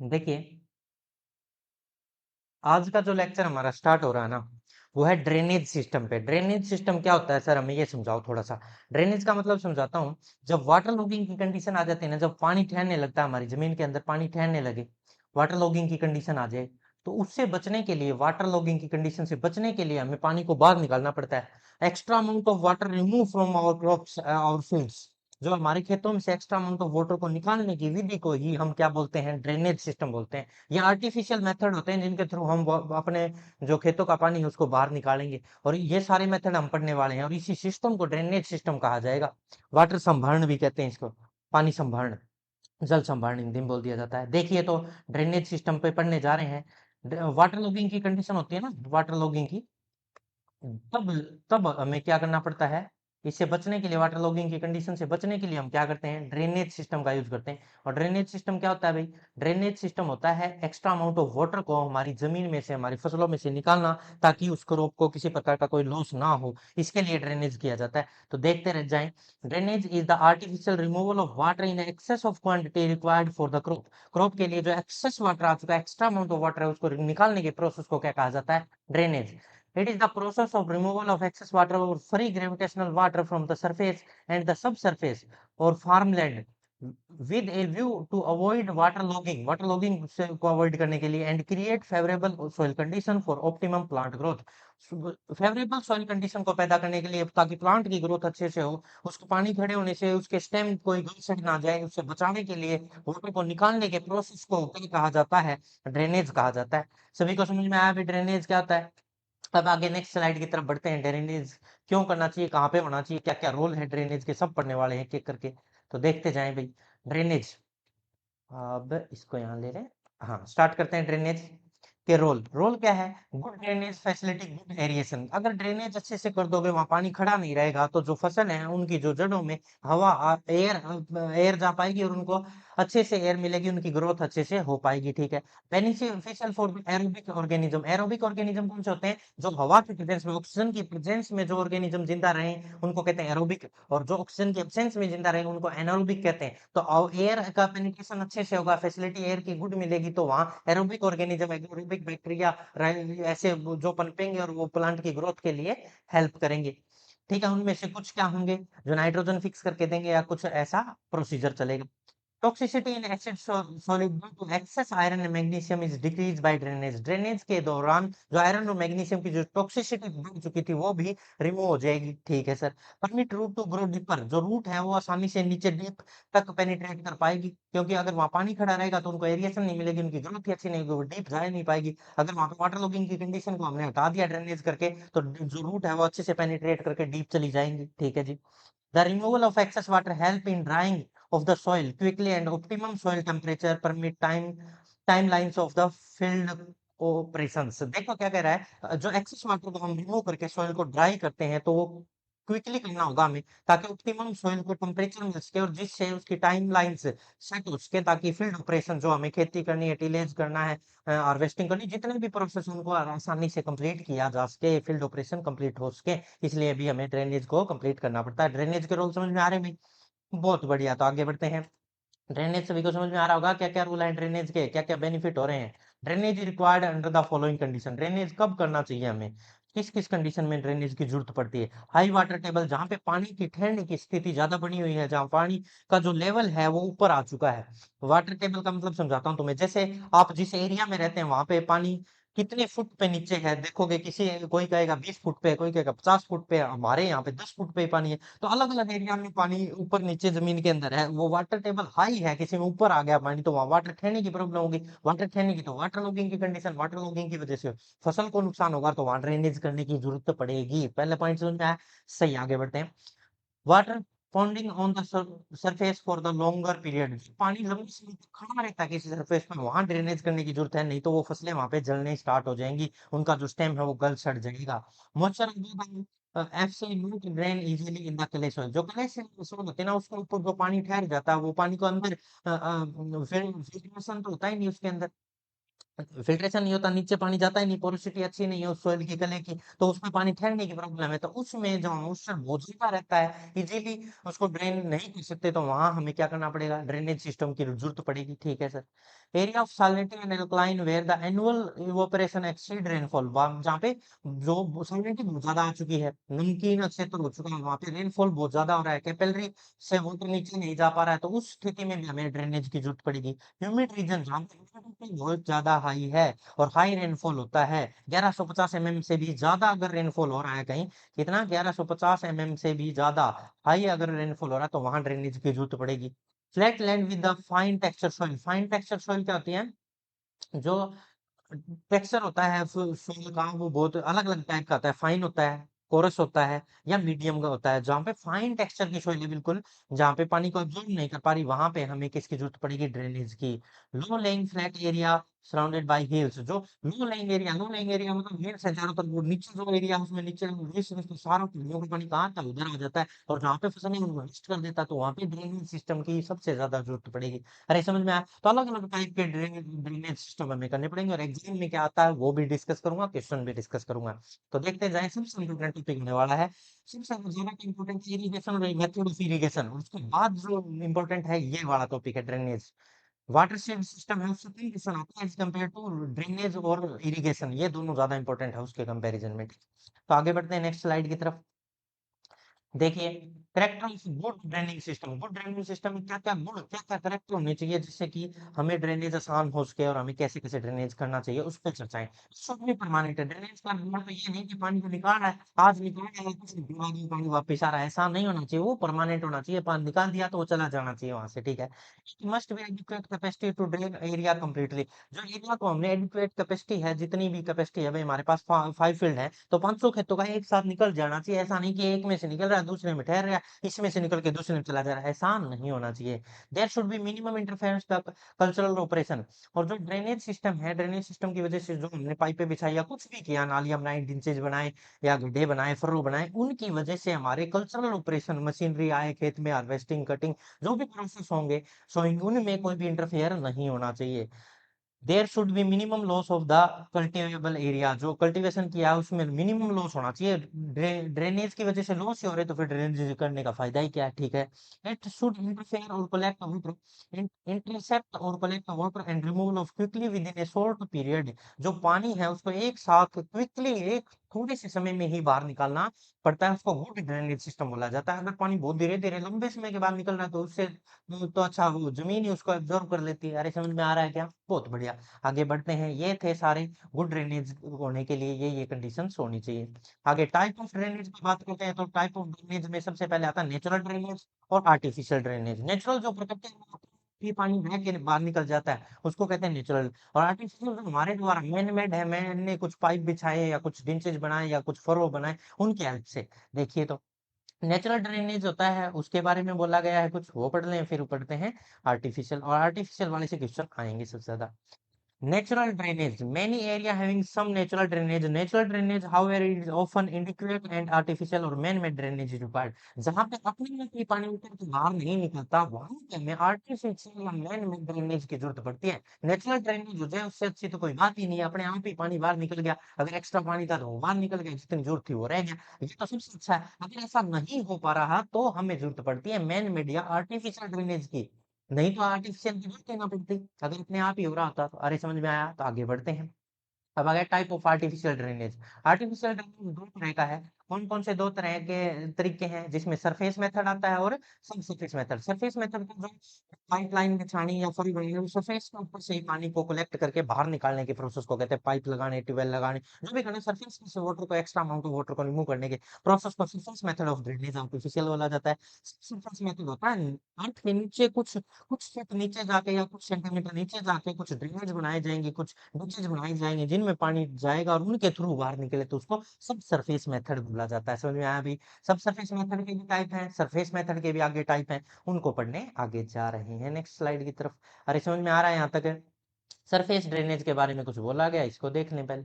देखिए, आज का जो लेक्चर हमारा स्टार्ट हो रहा है ना, वो है ड्रेनेज सिस्टम पे। ड्रेनेज सिस्टम क्या होता है सर, हमें ये समझाओ थोड़ा सा। ड्रेनेज का मतलब समझाता हूँ। जब वाटर लॉगिंग की कंडीशन आ जाती है ना, जब पानी ठहरने लगता है, हमारी जमीन के अंदर पानी ठहरने लगे, वाटर लॉगिंग की कंडीशन आ जाए, तो उससे बचने के लिए, वाटर लॉगिंग की कंडीशन से बचने के लिए हमें पानी को बाहर निकालना पड़ता है। Extra amount of water remove from our crops और फील्ड्स। जो हमारे खेतों में से एक्स्ट्रा अमाउंट ऑफ वाटर को निकालने की विधि को ही हम क्या बोलते हैं, ड्रेनेज सिस्टम बोलते हैं। ये आर्टिफिशियल मेथड होते हैं जिनके थ्रू हम अपने जो खेतों का पानी है उसको बाहर निकालेंगे। और ये सारे मेथड हम पढ़ने वाले हैं, और इसी सिस्टम को ड्रेनेज सिस्टम कहा जाएगा। वाटर संभरण भी कहते हैं इसको, पानी संभरण, जल संभरण हिंदी में बोल दिया जाता है। देखिए तो ड्रेनेज सिस्टम पे पढ़ने जा रहे हैं। वाटर लॉगिंग की कंडीशन होती है ना, वाटर लॉगिंग की, तब तब हमें क्या करना पड़ता है, इससे बचने के लिए, वाटर लॉगिंग की कंडीशन से बचने के लिए हम क्या करते हैं, ड्रेनेज सिस्टम का यूज करते हैं। और ड्रेनेज सिस्टम क्या होता है भाई? ड्रेनेज सिस्टम होता है एक्स्ट्रा अमाउंट ऑफ वाटर को हमारी जमीन में से, हमारी फसलों में से निकालना, ताकि उस क्रॉप को किसी प्रकार का कोई लॉस ना हो, इसके लिए ड्रेनेज किया जाता है। तो देखते रह जाएं। Drainage is the artificial removal of water in excess of quantity required for the crop. Crop के लिए जो एक्सेस वाटर आ चुका है, एक्स्ट्रा अमाउंट ऑफ वाटर है, उसको निकालने के प्रोसेस को क्या कहा जाता है, drainage. It is the process of removal of excess water or free gravitational water from the surface and the subsurface or farmland with a view to avoid water logging, water logging से को avoid करने के लिए, and create favorable soil condition for optimum plant growth. Favourable soil condition को पैदा करने के लिए, ताकि प्लांट की ग्रोथ अच्छे से हो, उसको पानी खड़े होने से उसके स्टेम कोई गल सड़ ना जाए, उससे बचाने के लिए वाटर को निकालने के प्रोसेस को क्या कहा जाता है, ड्रेनेज कहा जाता है। सभी को समझ में आया भी ड्रेनेज क्या होता है? अब आगे नेक्स्ट स्लाइड की तरफ बढ़ते हैं। ड्रेनेज क्यों करना चाहिए, कहाँ पे होना चाहिए, क्या क्या रोल है ड्रेनेज के, सब पढ़ने वाले हैं एक एक करके। तो देखते जाएं भाई। ड्रेनेज, अब इसको यहाँ ले लें। हाँ, स्टार्ट करते हैं ड्रेनेज के रोल। रोल क्या है? Good drainage facility, good aeration. अगर ड्रेनेज अच्छे से कर दोगे, वहां पानी खड़ा नहीं रहेगा, तो जो फसल है उनकी जो जड़ों में हवा, एयर एयर जा पाएगी, और उनको अच्छे से एयर मिलेगी, उनकी ग्रोथ अच्छे से हो पाएगी। ठीक है। Beneficial for aerobic organism. Aerobic organism कौन से होते हैं? जो हवा की प्रेजेंस में, ऑक्सीजन की प्रेजेंस में जो ऑर्गेनिज्म जिंदा रहे, उनको कहते हैं एरोबिक। और जो ऑक्सीजन की एब्सेंस में जिंदा रहे, उनको एनारोबिक कहते हैं। तो एयर का पेनिट्रेशन अच्छे से होगा, फैसिलिटी एयर की गुड मिलेगी, तो वहाँ एरोबिक ऑर्गेनिज्म, एरोबिक बैक्टीरिया ऐसे जो पनपेंगे और वो प्लांट की ग्रोथ के लिए हेल्प करेंगे। ठीक है। उनमें से कुछ क्या होंगे? जो नाइट्रोजन फिक्स करके देंगे, या कुछ ऐसा प्रोसीजर चलेगा। Toxicity in acid solid due to excess iron and magnesium is decrease by drainage. Drainage के दौरान जो आयरन और मैग्नीशियम की जो टॉक्सिसिटी बढ़ चुकी थी, वो भी रिमूव हो जाएगी। ठीक है sir. Permit root to grow deeper. जो रूट है वो आसानी से नीचे डीप तक पेनिट्रेट कर पाएगी, क्योंकि अगर वहां पानी खड़ा रहेगा तो उनको एरिएशन नहीं मिलेगी, उनकी ग्रोथ ही अच्छी नहीं होगी, वो डीप जा नहीं पाएगी। अगर वहां पे वाटर लॉगिंग की कंडीशन को हमने हटा दिया ड्रेनेज करके, तो जो रूट है वो अच्छे से पेनिट्रेट करके डीप चली जाएंगी। ठीक है जी। The removal of excess water help in drying of the soil quickly, and optimum soil temperature permit timelines of the field operations। देखो क्या कह रहा है, जो एक्सेस वाटर को हम रिमूव करके सॉइल को ड्राई करते हैं, तो वो क्विकली करना होगा हमें, ताकि ऑप्टिमम सॉइल को टेम्परेचर मिल सके, और जिससे उसकी टाइम लाइन्स सेट हो सके, ताकि फील्ड ऑपरेशन जो हमें खेती करनी है, टिलेज करना है, हार्वेस्टिंग करनी, जितने भी प्रोसेस उनको आसानी से कंप्लीट किया जा सके, फील्ड ऑपरेशन कंप्लीट हो सके, इसलिए भी हमें ड्रेनेज को कंप्लीट करना पड़ता है। ड्रेनेज के रोल समझ में आ रहे हैं भाई? बहुत बढ़िया। तो आगे बढ़ते हैं। ड्रेनेज सभी को समझ में आ रहा होगा, क्या क्या रूल है ड्रेनेज के, क्या क्या बेनिफिट हो रहे हैं। Drainage required under the following condition. Drainage कब करना चाहिए हमें, किस किस कंडीशन में ड्रेनेज की जरूरत पड़ती है? हाई वाटर टेबल, जहां पे पानी की ठहरने की स्थिति ज्यादा बनी हुई है, जहां पानी का जो लेवल है वो ऊपर आ चुका है। वाटर टेबल का मतलब समझाता हूँ तुम्हें। जैसे आप जिस एरिया में रहते हैं, वहां पे पानी कितने फुट पे नीचे है, देखोगे किसी, कोई कहेगा 20 फुट पे, कोई कहेगा 50 फुट पे, हमारे यहाँ पे 10 फुट पे ही पानी है। तो अलग अलग एरिया में पानी ऊपर नीचे जमीन के अंदर है, वो वाटर टेबल हाई है, किसी में ऊपर आ गया पानी, तो वहां वाटर ठहरने की प्रॉब्लम होगी। वाटर ठहरने की तो वाटर लॉगिंग की कंडीशन, वाटर लॉगिंग की वजह से फसल को नुकसान होगा, तो वहां ड्रेनेज करने की जरूरत पड़ेगी। पहले पॉइंट समझ में आया? सही, आगे बढ़ते हैं। Water पॉन्डिंग on the surface for the longer period. पानी लंबे समय तक खड़ा रहता है किसी सरफेस पे, वहां ड्रेनेज करने की जरूरत है, नहीं तो वो फसलें वहां पे जलने स्टार्ट हो जाएंगी, उनका जो स्टेम है वो गल सड़ जाएगा। Moisture absolute drain easily in the clay soil. जो क्ले सॉइल होते हैं ना, उसके ऊपर जो पानी ठहर जाता है, वो पानी को अंदर फिल्ट्रेशन तो होता ही नहीं उसके अंदर, फिल्ट्रेशन नहीं होता, नीचे पानी जाता ही नहीं, पोरोसिटी अच्छी नहीं है उस सॉइल की कले की, तो उसमें पानी ठहरने की प्रॉब्लम है, तो उसमें जो मॉइस्चर बहुत ज्यादा रहता है, इजीली उसको ड्रेन नहीं कर सकते, तो वहां हमें क्या करना पड़ेगा, ड्रेनेज सिस्टम की जरूरत पड़ेगी। ठीक है sir. Area of salinity and alkaline where the annual evaporation exceed rainfall, जहाँ पे जो सैलिनिटी बहुत ज्यादा आ चुकी है, नमकीन क्षेत्र हो चुका है, वहां पे रेनफॉल बहुत ज्यादा हो रहा है, कैपिलरी से वाटर नीचे नहीं जा पा रहा है, तो उस स्थिति में भी हमें ड्रेनेज की जरूरत पड़ेगी। ह्यूमिड रीजन जहाँ पे ह्यूमिडिटी बहुत ज्यादा हाई है और हाई रेनफॉल होता है, 1150 mm से भी ज्यादा अगर रेनफॉल हो रहा है कहीं, कितना 1150 mm से भी ज्यादा हाई अगर रेनफॉल हो रहा है, तो वहां ड्रेनेज की जरूरत पड़ेगी। Flat land with the fine texture soil, fine texture soil क्या होती है, जो टेक्सचर होता है सोइल का वो बहुत अलग अलग टाइप का होता है, फाइन होता है, कोरस होता है, या मीडियम का होता है। जहाँ पे फाइन टेक्सचर की सोइल है बिल्कुल, जहाँ पे पानी को एब्जॉर्ब नहीं कर पा रही, वहां पे हमें किसकी जरूरत पड़ेगी, ड्रेनेज की। Low lying flat area surrounded by hills, जो लो लेइंग एरिया मतलब हिल्स है चारों तरफ, वो नीचे जो एरिया है उसमें नीचे हिल्स में तो सारा पहाड़ियों का पानी कहाँ आता है, उधर आ जाता है, और जहाँ पे फसल वेस्ट कर देता है, तो वहां पे ड्रेनेज सिस्टम की सबसे ज्यादा जरूरत पड़ेगी। अरे समझ में आया, तो अलग अलग टाइप के ड्रेनेज सिस्टम हमें करने पड़ेंगे, और एग्जाम में क्या आता है वो भी डिस्कस करूंगा, क्वेश्चन भी डिस्कस करूंगा। तो देखते जाए, सबसे इंपोर्टेंट टॉपिक होने वाला है, सबसे ज्यादा इंपोर्टेंट इरिगेशन और मेथड ऑफ इरिगेशन, उसके बाद जो इंपॉर्टेंट है ये वाला टॉपिक है, ड्रेनेज। वाटर सिस्टम है उससे तीन क्वेश्चन आता है एज कम्पेयर टू ड्रेनेज और इरिगेशन, ये दोनों ज्यादा इंपॉर्टेंट है उसके कंपैरिजन में। तो आगे बढ़ते हैं नेक्स्ट स्लाइड की तरफ। देखिए, character of good draining system, good draining system में क्या क्या गुण, क्या क्या करेक्टर होने चाहिए जिससे कि हमें ड्रेनेज आसान हो सके, और हमें कैसे कैसे ड्रेनेज करना चाहिए उस पर चर्चाएं। शुद्ध भी परमानेंट है ड्रेनेज का मतलब, तो ये नहीं कि पानी को निकाल रहा है, आज निकाल रहा है कुछ दिमाग में पानी वापस आ रहा है, ऐसा नहीं होना चाहिए, वो परमानेंट होना चाहिए, पानी निकाल दिया तो वो चला जाना चाहिए वहां से। ठीक है। Must be adequate capacity to drain area completely, जो एरिया को हमने एडिक्वेट कैपेसिटी है, जितनी भी कैपेसिटी है भाई, हमारे पास 5 फील्ड है, तो 500 खेतों का एक साथ निकल जाना चाहिए, ऐसा नहीं कि एक में से निकल रहा है दूसरे में ठहर रहा है, इसमें से निकल के दूसरे में चला जा रहा है, ऐसा नहीं होना चाहिए। There should be minimum interference the cultural operation, और जो ड्रेनेज सिस्टम है, ड्रेनेज सिस्टम की वजह से जो हमने पाइपें बिछाई या कुछ भी किया, नालियां बनाई, डिंचेज बनाए, या गड्ढे बनाए, फर्रो बनाए, उनकी वजह से हमारे कल्चरल ऑपरेशन, मशीनरी आए खेत में, हार्वेस्टिंग, कटिंग, जो भी प्रोसेस होंगे, सो उनमें कोई भी इंटरफेयर नहीं होना चाहिए। There should be minimum loss of the cultivable area, जो कल्टीवेशन किया है उसमें मिनिमम लॉस होना चाहिए। ड्रेनेज की वजह से लॉस ही हो रहे तो फिर ड्रेनेज करने का फायदा ही क्या है। ठीक है। इट शुड इंटरफेयर और कलेक्ट वाटर, इंटरसेप्ट और collect water and removal of quickly with in A short period, जो पानी है उसको एक साथ क्विकली, एक थोड़े से समय में ही बाहर निकालना पड़ता है, उसको गुड ड्रेनेज सिस्टम बोला जाता है। अगर पानी बहुत धीरे धीरे लंबे समय के बाद निकल रहा है, तो उससे तो अच्छा वो जमीन ही उसको एब्जॉर्ब कर लेती है। अरे समझ में आ रहा है क्या, बहुत बढ़िया। आगे बढ़ते हैं, ये थे सारे गुड ड्रेनेज होने के लिए ये कंडीशंस होनी चाहिए। आगे टाइप ऑफ ड्रेनेज की बात करते हैं, तो टाइप ऑफ ड्रेनेज में सबसे पहले आता है नेचुरल ड्रेनेज और आर्टिफिशियल ड्रेनेज। नेचुरल जो प्रकृति में भी पानी बह के बाहर निकल जाता है उसको कहते हैं नेचुरल, और आर्टिफिशियल जो हमारे द्वारा मैन मेड है, मैन ने कुछ पाइप बिछाए या कुछ डिंचेज बनाए या कुछ फरो बनाए उनके हेल्प से। देखिए, तो नेचुरल ड्रेनेज होता है उसके बारे में बोला गया है कुछ, वो पढ़ लें, फिर पढ़ते हैं आर्टिफिशियल, और आर्टिफिशियल वाले से क्वेश्चन आएंगे सबसे ज्यादा। Natural drainage. Many area having some natural drainage. Natural drainage, however, is often inadequate and artificial or man-made drainage is required. जहाँ पे अपने में कोई पानी उतर के बाहर नहीं निकलता, वहां पे हमें आर्टिफिशियल या मैन-मेड ड्रेनेज की जरूरत पड़ती है। नेचुरल ड्रेनेज हो जाए उससे अच्छी तो कोई बात ही नहीं है, अपने आप ही पानी बाहर निकल गया, अगर एक्स्ट्रा पानी था तो वो बाहर निकल गया, जितनी जरूरत थी वो रह गया, ये तो सबसे अच्छा है। अगर ऐसा नहीं हो पा रहा तो हमें जरूरत पड़ती है मैन-मेड या आर्टिफिशियल ड्रेनेज की, नहीं तो आर्टिफिशियल की जरूरत देना पड़ती, अगर अपने आप ही हो रहा होता तो। अरे समझ में आया, तो आगे बढ़ते हैं। अब आ गया type of artificial drainage. Artificial drainage दो तरह का है। कौन कौन से दो तरह के तरीके हैं, जिसमें सरफेस मेथड आता है और सब सरफेस मेथड। सरफेस मेथड का जो पाइपलाइन बिछानी या फरी बनानी, वो सरफेस के ऊपर से ही पानी को कलेक्ट करके बाहर निकालने के प्रोसेस को कहते हैं, पाइप लगाने, ट्यूबवेल लगाने, जो भी करना सरफेस से वाटर को, एक्स्ट्रा अमाउंट ऑफ वाटर को रिमूव करने के प्रोसेस को surface method of drainage artificial बोला जाता है। सरफेस मेथड होता है अर्थ के नीचे कुछ कुछ फीट नीचे जाके या कुछ सेंटीमीटर नीचे जाके कुछ ड्रेनेज बनाए जाएंगे, कुछ ब्रिजेज बनाए जाएंगे जिनमें पानी जाएगा और उनके थ्रू बाहर निकले, तो उसको सब सरफेस मेथड बोला जाता है। समझ में आया अभी। सब सरफेस मेथड के भी टाइप हैं, सरफेस मेथड के भी आगे टाइप हैं, उनको पढ़ने आगे जा रहे हैं नेक्स्ट स्लाइड की तरफ। अरे समझ में आ रहा है यहाँ तक। सरफेस ड्रेनेज के बारे में कुछ बोला गया, इसको देख लें पहले।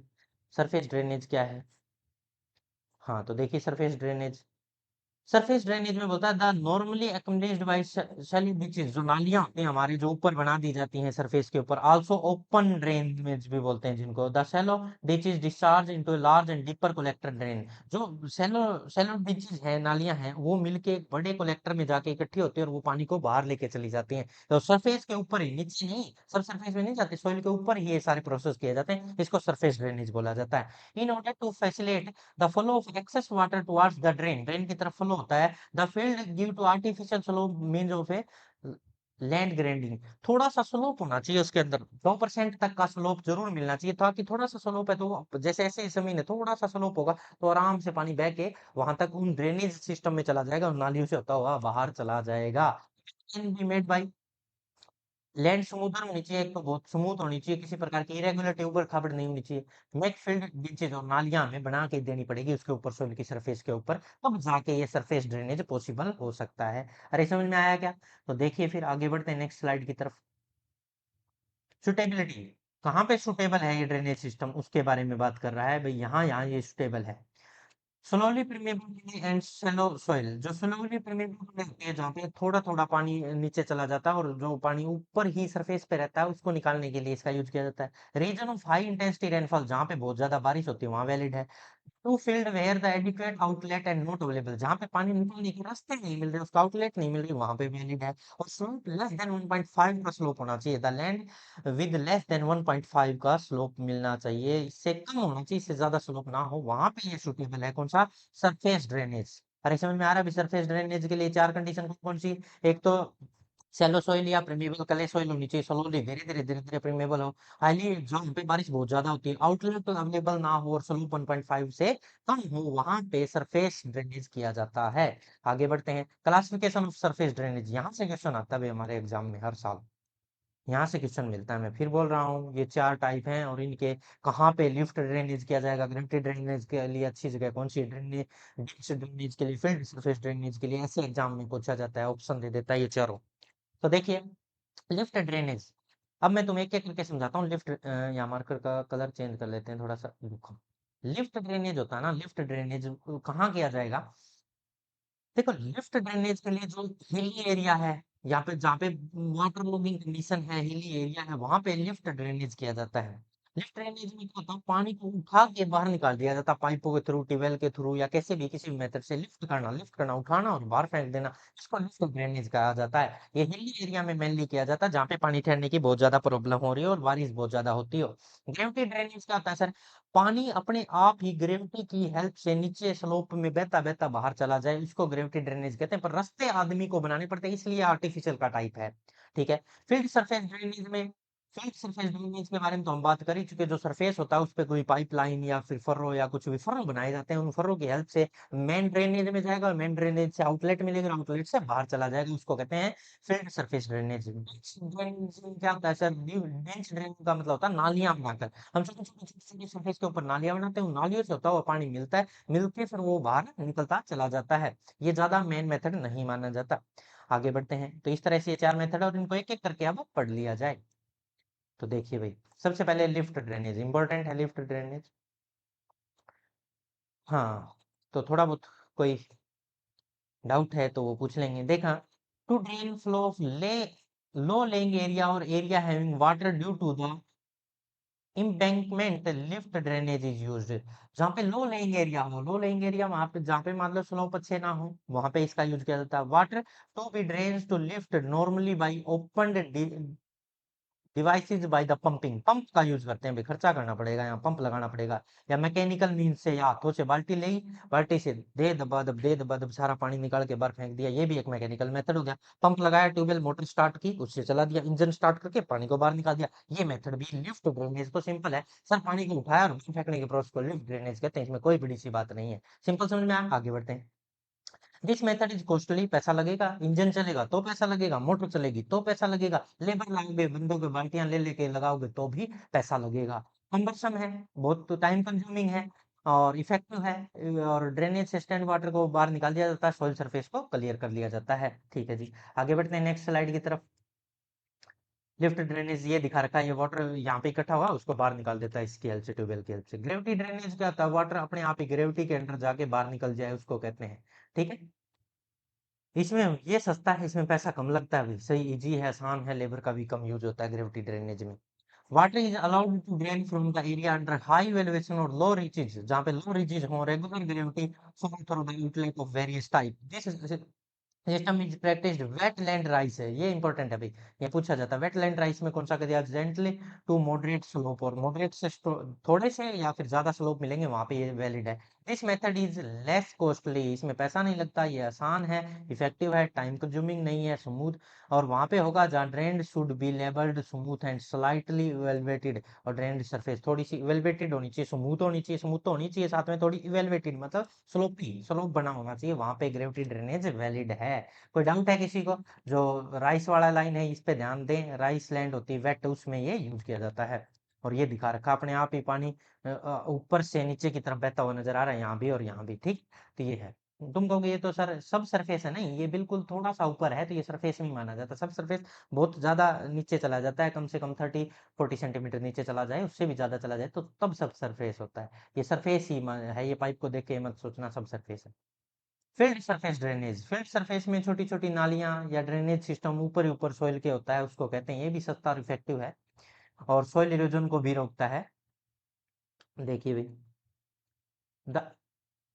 सरफेस ड्रेनेज क्या है। हाँ, तो देखिए सरफेस ड्रेनेज, सरफेस ड्रेनेज में बोलता है the normally accommodated by shallow ditches, जो नालियां होती हैं हमारी जो ऊपर बना दी जाती हैं सरफेस के ऊपर, आल्सो ओपन ड्रेनेज भी बोलते हैं जिनको। The shallow ditches discharge into large and deeper collector drain, जो शैलो शैलो डिचेस है, नालियां हैं, वो मिलके एक बड़े कलेक्टर में जाके इकट्ठी होती है और वो पानी को बाहर लेके चली जाती हैं। तो सरफेस के ऊपर ही, नीचे नहीं, सब सरफेस में नहीं जाते, सॉइल के ऊपर ही ये सारे प्रोसेस किए जाते हैं, इसको सरफेस ड्रेनेज बोला जाता है। In order to facilitate the flow of excess water towards the drain, drain की तरफ फ्लो होता है। The field give to artificial slope means of a land grading, थोड़ा सा स्लोप होना चाहिए उसके अंदर, 2% तक का स्लोप जरूर मिलना चाहिए, ताकि थोड़ा सा स्लोप है तो जैसे ऐसे इस जमीन है थोड़ा सा स्लोप होगा तो आराम से पानी बह के वहां तक उन ड्रेनेज सिस्टम में चला जाएगा और नालियों से होता हुआ बाहर चला जाएगा। Can be made by land smoother होनी चाहिए, एक तो बहुत स्मूथ होनी चाहिए, किसी प्रकार की इरेगुलर ऊबड़ खाबड़ नहीं होनी चाहिए। नेक फील्ड बीचेज और नालियां हमें बना के देनी पड़ेगी उसके ऊपर, सोइल की सरफेस के ऊपर, तब जाके ये सरफेस ड्रेनेज पॉसिबल हो सकता है। अरे समझ में आया क्या? तो देखिए फिर आगे बढ़ते हैं नेक्स्ट स्लाइड की तरफ। सुटेबिलिटी, कहाँ पे सुटेबल है ये ड्रेनेज सिस्टम, उसके बारे में बात कर रहा है भाई, यहाँ यहाँ ये सुटेबल है। Slowly permeable and shallow soil, जो स्लोली परमेबल होती है जहाँ पे थोड़ा थोड़ा पानी नीचे चला जाता है और जो पानी ऊपर ही सरफेस पे रहता है उसको निकालने के लिए इसका यूज किया जाता है। Region of high intensity rainfall, जहाँ पे बहुत ज्यादा बारिश होती है वहां वैलिड है। To field where the adequate outlet and not available, जहाँ पे पानी निकलने के रास्ते नहीं मिल रहे, उसका आउटलेट नहीं मिल रही, वहां पे वैलिड है। और स्लोप लेस देन 1.5 का स्लोप होना चाहिए, the land with less than 1.5 का स्लोप मिलना चाहिए, इससे कम होना चाहिए, इससे ज्यादा स्लोप ना हो, वहां पे ये सुटेबल है। कौन सा? Surface drainage. अरे समझ में आ रहा है? सरफेस ड्रेनेज के लिए चार कंडीशन कौन कौन सी? एक तो शैलो सॉइल या प्रीमेबल क्ले सॉइल होनी चाहिए, स्लोली धीरे धीरे प्रीमेबल हो। हाईली, जहाँ पे बारिश बहुत ज्यादा होती है, आउटलेट अवेलेबल ना हो और स्लोप 1.5 से कम हो, वहां पे सरफेस ड्रेनेज किया जाता है। आगे बढ़ते हैं, क्लासिफिकेशन ऑफ सरफेस ड्रेनेज, यहाँ से क्वेश्चन आता है हमारे एग्जाम में हर साल, यहाँ से क्वेश्चन मिलता है। मैं फिर बोल रहा हूँ ये चार टाइप हैं और इनके कहाँ पे लिफ्ट ड्रेनेज किया जाएगा, ग्रेविटी ड्रेनेज के लिए अच्छी जगह कौन सी, ड्रेनेज डिप्स ड्रेनेज के लिए, फील्ड सरफेस ड्रेनेज के लिए, ऐसे एग्जाम में पूछा जाता है, ऑप्शन दे देता है ये चारों। तो देखिए, लिफ्ट ड्रेनेज, अब मैं तुम्हें एक एक करके समझाता हूँ। लिफ्ट, यहाँ मार्कर का कलर चेंज कर लेते हैं थोड़ा सा, रुको। लिफ्ट ड्रेनेज होता है ना, लिफ्ट ड्रेनेज कहाँ किया जाएगा? देखो, लिफ्ट ड्रेनेज के लिए जो हिली एरिया है, यहाँ पे जहाँ पे वाटर लॉगिंग कंडीशन है, हिली एरिया है, वहां पे लिफ्ट ड्रेनेज किया जाता है। लिफ्ट ड्रेनेज में क्या होता है, पानी को उठा के बाहर निकाल दिया जाता है, पाइपों के थ्रू, ट्यूबवेल के थ्रू, या कैसे भी किसी मेथड से लिफ्ट करना, उठाना और बाहर फेंक देना, इसको लिफ्ट ड्रेनेज कहा जाता है। ये हिली एरिया में मेनली किया जाता है जहाँ पे पानी ठहरने की बहुत ज्यादा प्रॉब्लम हो रही है और बारिश बहुत ज्यादा होती हो। ग्रेविटी ड्रेनेज क्या होता है सर? पानी अपने आप ही ग्रेविटी की हेल्प से नीचे स्लोप में बहता बहता बाहर चला जाए, इसको ग्रेविटी ड्रेनेज कहते हैं, पर रास्ते आदमी को बनाने पड़ते हैं, इसलिए आर्टिफिशियल का टाइप है। ठीक है। फील्ड सरफेस ड्रेनेज में, फील्ड सरफेस ड्रेनेज के बारे में तो हम बात कर ही चुके, जो सरफेस होता है उस पे कोई पाइपलाइन या फिर फर्रो या कुछ भी फर्रो बनाए जाते हैं, उन फर्रो की हेल्प से मेन ड्रेनेज में जाएगा और मेन ड्रेनेज से आउटलेट मिलेगा, आउटलेट से बाहर चला जाएगा, उसको कहते हैं फील्ड सरफेस ड्रेनेज। ड्रेनेज क्या होता है सर? डेंस ड्रेनेज का मतलब होता है नालियां बनाकर, हम छोटी छोटी छोटी छोटी सरफेस के ऊपर नालियां बनाते हैं, उन नालियों से होता हुआ पानी मिलता है, मिलके फिर वो बाहर निकलता चला जाता है। ये ज्यादा मेन मेथड नहीं माना जाता। आगे बढ़ते हैं, तो इस तरह से ये चार मेथड है और इनको एक एक करके अब पढ़ लिया जाए। तो देखिए भाई, सबसे पहले लिफ्ट ड्रेनेज इंपॉर्टेंट है, लिफ्ट ड्रेनेज। हाँ, तो थोड़ा बहुत कोई डाउट है तो वो पूछ लेंगे। देखा, to drain flow of lay low lying area और area having water due to the embankment, lift drainage is used. जहाँ पे लो लेइंग एरिया हो, लो लेइंग एरिया वहां पे जहाँ पे मान लो स्लोप अच्छे ना हो, वहां पे इसका यूज किया जाता है। Water to be drains to lift normally by open devices by the pumping, pump का यूज करते हैं भाई, खर्चा करना पड़ेगा, यहाँ पंप लगाना पड़ेगा, या मैकेनिकल मीन से, या हाथों से बाल्टी ले, बाल्टी से दे दबा दब सारा पानी निकाल के बाहर फेंक दिया, ये भी एक मैकेनिकल मेथड हो गया। पंप लगाया, ट्यूबवेल मोटर स्टार्ट की, उससे चला दिया, इंजन स्टार्ट करके पानी को बाहर निकाल दिया, ये मेथड भी लिफ्ट ड्रेनेज। तो सिंपल है सर, पानी को उठाया और फेंकने के प्रोसेस को लिफ्ट ड्रेनेज कहते हैं, इसमें कोई बड़ी सी बात नहीं है, सिंपल समझ में आया? आगे बढ़ते हैं। दिस मेथड इज कॉस्टली, पैसा लगेगा, इंजन चलेगा तो पैसा लगेगा, मोटर चलेगी तो पैसा लगेगा, लेबर लाओगे, बंदों के बाल्टियां ले लेके लगाओगे तो भी पैसा लगेगा, कम्बरसम है, बहुत तो टाइम कंज्यूमिंग है, और इफेक्टिव है, और ड्रेनेज से स्टैंड वाटर को बाहर निकाल दिया जाता है, सॉइल सरफेस को क्लियर कर लिया जाता है। ठीक है जी, आगे बढ़ते हैं नेक्स्ट स्लाइड की तरफ। लिफ्ट ड्रेनेज ये दिखा रखा है, ये वाटर यहाँ पे इकट्ठा हुआ उसको बाहर निकाल देता है इसकी हेल्प से, ट्यूबवेल की हेल्प से। ग्रेविटी ड्रेनेज क्या होता है? वाटर अपने आप ही ग्रेविटी के अंदर जाके बाहर निकल जाए, उसको कहते हैं। ठीक है। इसमें ये सस्ता है, इसमें पैसा कम लगता है, सही इजी है, आसान है, लेबर का भी कम यूज होता है ग्रेविटी ड्रेनेज में। Water is allowed to drain from the area under high elevation और लो रीचेज, जहाँ पे लो रीचेज हो, regular gravity flow through the outlet of various type. This system is practised wetland rice है, ये important है भाई, ये पूछा जाता है। वेटलैंड राइस में कौन सा कर दिया, जेंटली टू मॉडरेट स्लोप, और मॉडरेट से थोड़े से या फिर ज्यादा स्लोप मिलेंगे वहां पे ये वैलिड है। This method is less costly, इसमें पैसा नहीं लगता, ये आसान है, इफेक्टिव है, टाइम कंज्यूमिंग नहीं है, स्मूथ। और वहां पे होगा जहाँ drained should be levelled smooth and slightly velveted, और ड्रेन्ड सरफेस थोड़ी सी वेलवेटेड होनी चाहिए, स्मूथ होनी चाहिए, स्मूथ तो होनी चाहिए, साथ में थोड़ी वेलवेटेड मतलब स्लोपी, स्लोप बना होना चाहिए, वहां पे ग्रेविटी ड्रेनेज वैलिड है। कोई डाउट है किसी को? जो राइस वाला लाइन है इस पे ध्यान दें, राइस लैंड होती है वेट, उसमें ये यूज किया जाता है। और ये दिखा रखा अपने आप ही पानी ऊपर से नीचे की तरफ बहता हुआ नजर आ रहा है, यहाँ भी और यहाँ भी, ठीक। तो ये है। तुम कहोगे ये तो सर सब सरफेस है, नहीं, ये बिल्कुल थोड़ा सा ऊपर है, तो ये सरफेस नहीं माना जाता। सब सरफेस बहुत ज्यादा नीचे चला जाता है, कम से कम 30-40 सेंटीमीटर नीचे चला जाए, उससे भी ज्यादा चला जाए तो तब सब सरफेस होता है। ये सरफेस ही है, ये पाइप को देख के मत सोचना सब सरफेस है। Field surface drainage, field surface में छोटी छोटी नालियां या ड्रेनेज सिस्टम ऊपर ही ऊपर सोइल के होता है, उसको कहते हैं, ये भी सस्ता और इफेक्टिव है, और सोइल इरोजन को भी रोकता है। देखिए भाई, द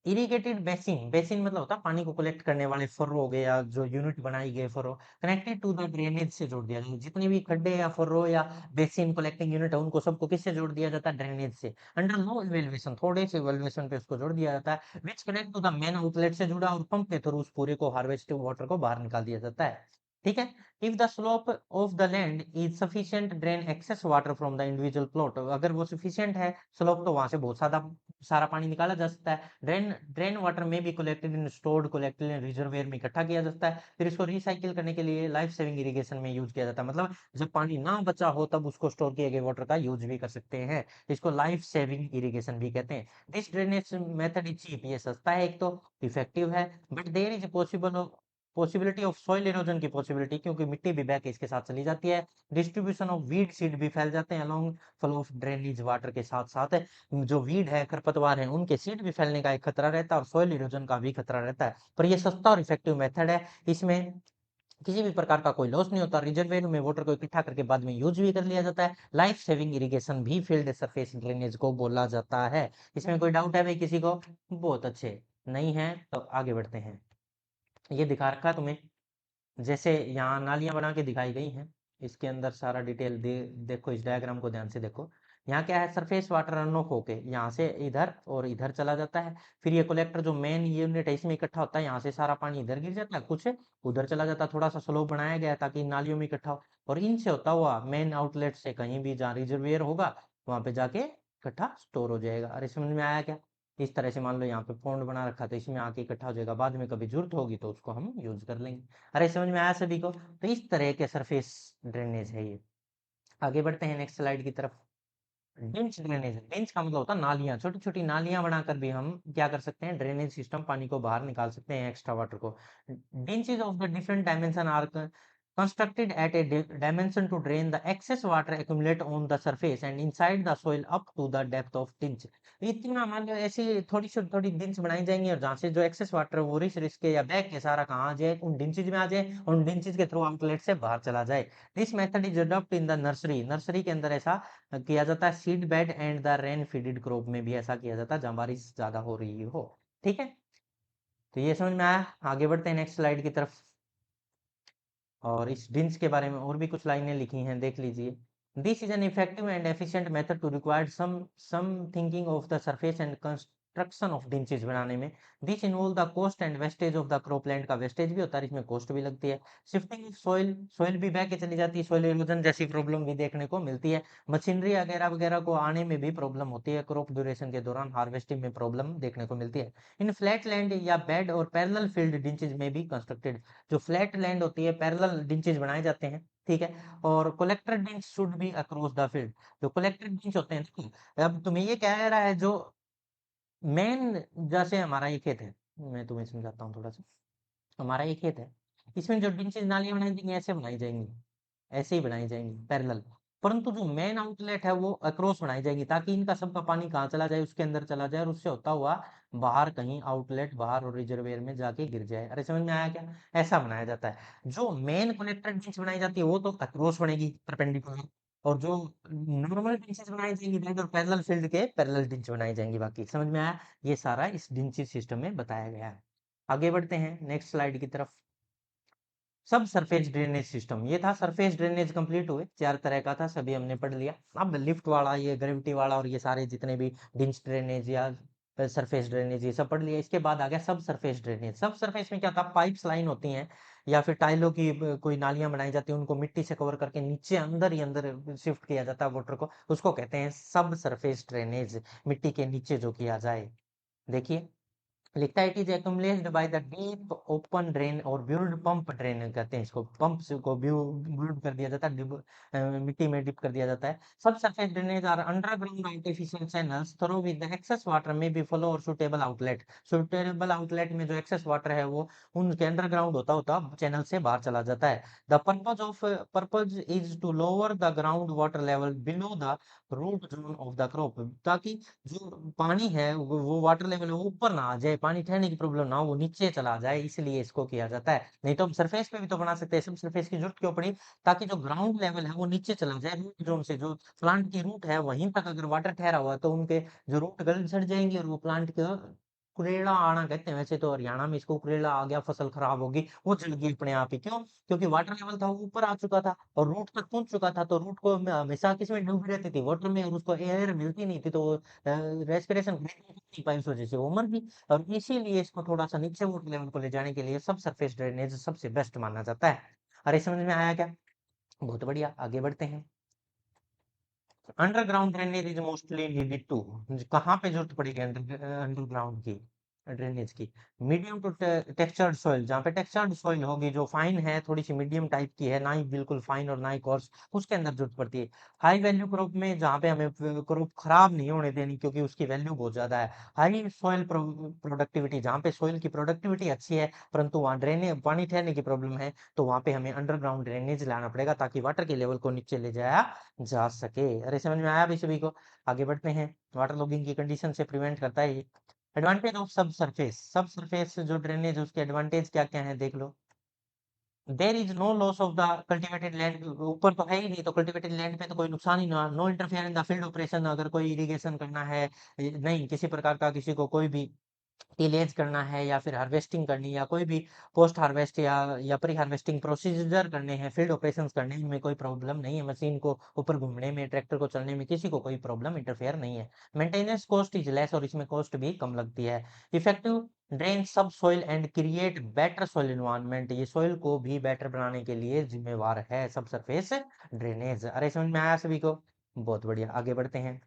इरिगेटेड बेसिन, बेसिन मतलब होता है पानी को कलेक्ट करने वाले फर्रो हो गए, या जो यूनिट बनाई गए furrow, connected to the drainage से जोड़ दिया जाता है। जितने भी खड्डे या फर्रो या बेसिन कलेक्टिंग यूनिट है, उनको सबको किससे जोड़ दिया जाता है, ड्रेनेज से। अंडर लो एवेल्युएशन, थोड़े से एवेल्युएशन पे उसको जोड़ दिया जाता है, which connect to the main outlet से जुड़ा, और पंप के थ्रू उस पूरे को हार्वेस्टेड वाटर को बाहर निकाल दिया जाता है। ठीक है। If the slope of the land is sufficient drain excess water from the individual plot, अगर वो सफिशिएंट है स्लोप, तो वहां से बहुत सारा सारा पानी निकाला जा सकता है। ड्रेन ड्रेन वाटर में भी collected in stored collected in reservoir में इकट्ठा किया जाता है, फिर इसको रिसाइकिल करने के लिए लाइफ सेविंग इरिगेशन में यूज किया जाता है। मतलब जब पानी ना बचा हो तब उसको स्टोर किए गए वाटर का यूज भी कर सकते हैं, इसको लाइफ सेविंग इरिगेशन भी कहते हैं। This drainage method is cheap, ये सस्ता है एक तो, इफेक्टिव है, but there is possibility of soil erosion की पॉसिबिलिटी, क्योंकि मिट्टी भी बह के इसके साथ चली जाती है। डिस्ट्रीब्यूशन ऑफ वीड सीड भी फैल जाते हैं along flow of drainage water के साथ साथ, जो वीड है, खरपतवार है, उनके सीड भी फैलने का एक खतरा रहता है, और सॉइल इरोजन का भी खतरा रहता है। पर यह सस्ता और इफेक्टिव मेथड है, इसमें किसी भी प्रकार का कोई लॉस नहीं होता, रिजर्वेयर में वाटर को इकट्ठा करके बाद में यूज भी कर लिया जाता है। लाइफ सेविंग इरिगेशन भी फील्ड सरफेस ड्रेनेज को बोला जाता है। इसमें कोई डाउट है भाई किसी को? बहुत अच्छे, नहीं है तो आगे बढ़ते हैं। ये दिखा रखा तुम्हें, जैसे यहाँ नालियां बना के दिखाई गई हैं, इसके अंदर सारा डिटेल देखो, इस डायग्राम को ध्यान से देखो। यहाँ क्या है, सरफेस वाटर रन ऑफ होके यहाँ से इधर और इधर चला जाता है, फिर ये कलेक्टर जो मेन यूनिट है इसमें इकट्ठा होता है, यहाँ से सारा पानी इधर गिर जाता है, कुछ उधर चला जाता है, थोड़ा सा स्लोप बनाया गया है ताकि इन नालियों में इकट्ठा हो, और इनसे होता हुआ मेन आउटलेट से कहीं भी जहाँ रिजर्वियर होगा वहां पे जाके इकट्ठा स्टोर हो जाएगा। अरे समझ में आया क्या? इस तरह से मान लो यहाँ पे पॉन्ड बना रखा था, इसमें आके इकट्ठा हो जाएगा, बाद में कभी जरूरत होगी तो उसको हम यूज कर लेंगे। अरे समझ में आया सभी को? तो इस तरह के सरफेस ड्रेनेज है ये। आगे बढ़ते हैं नेक्स्ट स्लाइड की तरफ। डिंच ड्रेनेज, डिंच का मतलब होता है नालियां, छोटी छोटी नालियां बनाकर भी हम क्या कर सकते हैं, ड्रेनेज सिस्टम पानी को बाहर निकाल सकते हैं, एक्स्ट्रा वाटर को। Ditches of the different dimension are constructed at a dimension to drain the excess water accumulate on the surface and inside the soil up to the depth of inch। इतना मान लो ऐसी थोड़ी छोटी थोड़ी डिंच बनाई जाएंगी, और जहाँ से जो एक्सेस वाटर वो रिस रिस के या बैग के सारा कहाँ आ जाए, उन डिंचेज में आ जाए, उन डिंचेज के थ्रू आउटलेट से बाहर चला जाए। This method is adopt in the nursery, nursery के अंदर ऐसा किया जाता है, seed bed and the rain feeded crop में भी ऐसा किया जाता है जहाँ बारिश ज्यादा हो रही हो। ठीक है। तो ये समझ में आया, आगे बढ़ते हैं नेक्स्ट स्लाइड की तरफ। और इस डिंच के बारे में और भी कुछ लाइनें लिखी हैं, देख लीजिए। This is an effective and efficient method to required some thinking of the surface and construction of ditches बनाने में। This involve the cost and wastage of the cropland, का वेस्टेज भी होता है, इसमें कॉस्ट भी लगती है। शिफ्टिंग ऑफ सॉइल, सॉइल भी बह के चली जाती है, सॉइल इरोजन जैसी प्रॉब्लम भी देखने को मिलती है। मशीनरी वगैरह वगैरह को आने में भी प्रॉब्लम होती है, क्रॉप ड्यूरेशन के दौरान हार्वेस्टिंग में प्रॉब्लम देखने को मिलती है। इन फ्लैट लैंड या बेड और पैरेलल फील्ड डिंचेज में भी कंस्ट्रक्टेड, जो फ्लैट लैंड होती है पैरेलल डिंचेज बनाए जाते हैं, ठीक है। और collector ditch should be across the field, जो कलेक्टर डिंच होते हैं, देखो अब तुम्हें ये कह रहा है जो मेन, जैसे हमारा ये खेत है, मैं तुम्हें समझाता हूँ थोड़ा सा। हमारा ये खेत है, इसमें जो डिंचेज नालियां बनाई जाएंगी ऐसे बनाई जाएंगी, ऐसे ही बनाई जाएंगी पैरेलल। परंतु जो मेन आउटलेट है वो अक्रॉस बनाई जाएगी, ताकि इनका सबका पानी कहाँ चला जाए, उसके अंदर चला जाए, और उससे होता हुआ बाहर कहीं आउटलेट बाहर और रिजर्वेयर में जाके गिर जाए। अरे समझ में आया क्या? ऐसा बनाया जाता है। जो मेन कलेक्टर डिच बनाई जाती है वो तो अक्रॉस बनेगी परपेंडिकुलर, और जो नॉर्मल डिंचेस बनाई जाएंगी राइट और पैरेलल फील्ड के पैरेलल डिंच बनाई जाएंगी। बाकी समझ में आया? ये सारा इस डिंचेस सिस्टम में बताया गया है। आगे बढ़ते हैं नेक्स्ट स्लाइड की तरफ। सब सरफेस ड्रेनेज सिस्टम, ये था सरफेस ड्रेनेज कंप्लीट हुए, चार तरह का था, सभी हमने पढ़ लिया। अब लिफ्ट वाला, ये ग्रेविटी वाला और ये सारे जितने भी डिंच ड्रेनेज या सरफेस ड्रेनेज ये सब पढ़ लिया। इसके बाद आ गया सब सरफेस ड्रेनेज। सब सरफेस में क्या था, पाइप्स लाइन होती हैं या फिर टाइलों की कोई नालियां बनाई जाती हैं, उनको मिट्टी से कवर करके नीचे अंदर ही अंदर शिफ्ट किया जाता है वाटर को, उसको कहते हैं सब सरफेस ड्रेनेज। मिट्टी के नीचे जो किया जाए। देखिए लिखता है, it is accumulated by the deep open drain और ब्यूल्ड पंप ड्रेन कहते हैं इसको। पंप को ब्यूल्ड कर दिया जाता है, मिट्टी में डिप कर दिया जाता है। Subsurface drainage are underground artificial channels through with the excess water may be flow और सुटेबल आउटलेट। सुटेबल आउटलेट में जो एक्सेस वाटर है वो उनके अंडरग्राउंड होता होता चैनल से बाहर चला जाता है। The purpose is to lower the ground water level below the root zone of the crop, ताकि जो पानी है वो वाटर लेवल ऊपर ना आ जाए, पानी ठहरने की प्रॉब्लम ना हो, वो नीचे चला जाए, इसलिए इसको किया जाता है। नहीं तो हम सरफेस पे भी तो बना सकते हैं, सब सरफेस की जरूरत क्यों पड़ी? ताकि जो ग्राउंड लेवल है वो नीचे चला जाए, रूट जोन से जो प्लांट की रूट है वहीं तक अगर वाटर ठहरा हुआ है तो उनके जो रूट गल सड़ जाएंगे और वो प्लांट का कुरेला आना कहते हैं वैसे तो हरियाणा में इसको, कुरेला आ गया, फसल खराब होगी, वो जल गई अपने आप ही। क्यों? क्योंकि वाटर लेवल था वो ऊपर आ चुका था और रूट तक पहुंच चुका था, तो रूट को हमेशा किसमें डूबी रहती थी, वाटर में, और उसको एयर मिलती नहीं थी, तो रेस्पिरेशन नहीं पाई, इस वजह से वो मर गई। और इसीलिए इसको थोड़ा सा नीचे वाटर लेवल को ले जाने के लिए सब सरफेस ड्रेनेज सबसे बेस्ट माना जाता है। अरे समझ में आया क्या? बहुत बढ़िया, आगे बढ़ते हैं। Underground drainage is mostly needed to, कहाँ पे जरूरत पड़ेगी अंडरग्राउंड की ड्रेनेज की? मीडियम टू टेक्सचर्ड सॉइल, जहाँ पे टेक्सचर्ड सॉइल होगी, जो फाइन है, थोड़ी सी मीडियम टाइप की है, ना ही बिल्कुल फाइन और ना ही कोर्स, उसके अंदर जरूरत पड़ती है। हाई वैल्यू क्रॉप में, जहाँ पे हमें क्रॉप खराब नहीं होने देनी क्योंकि उसकी वैल्यू बहुत ज्यादा है। हाई सॉइल प्रोडक्टिविटी, जहाँ पे सॉइल की प्रोडक्टिविटी अच्छी है परंतु वहाँ ड्रेनेज पानी ठहरने की प्रॉब्लम है, तो वहाँ पे हमें अंडरग्राउंड ड्रेनेज लाना पड़ेगा ताकि वाटर के लेवल को नीचे ले जाया जा सके। अरे समझ में आया भाई सभी को? आगे बढ़ते हैं। वाटर लॉगिंग की कंडीशन से प्रिवेंट करता है ये। Advantage of sub surface, sub surface जो ड्रेनेज, उसके एडवांटेज क्या क्या है देख लो। There is no loss of the cultivated land, ऊपर तो है ही नहीं, तो कल्टिवेटेड लैंड पे तो कोई नुकसान ही ना। No interfere in the field operation, अगर कोई इरिगेशन करना है, नहीं किसी प्रकार का किसी को कोई भी टिलेज करना है या फिर हार्वेस्टिंग करनी या कोई भी पोस्ट हार्वेस्ट या प्री हार्वेस्टिंग प्रोसीजर करने हैं, फील्ड ऑपरेशंस करने में कोई प्रॉब्लम नहीं है। मशीन को ऊपर घूमने में, ट्रैक्टर को चलने में किसी को कोई प्रॉब्लम इंटरफेयर नहीं है। मेंटेनेंस कॉस्ट इज लेस, और इसमें कॉस्ट भी कम लगती है। इफेक्टिव ड्रेन सब soil and create better soil environment, ये सोइल को भी बेटर बनाने के लिए जिम्मेवार है सब सरफेस ड्रेनेज। अरे समझ में आया सभी को? बहुत बढ़िया, आगे बढ़ते हैं।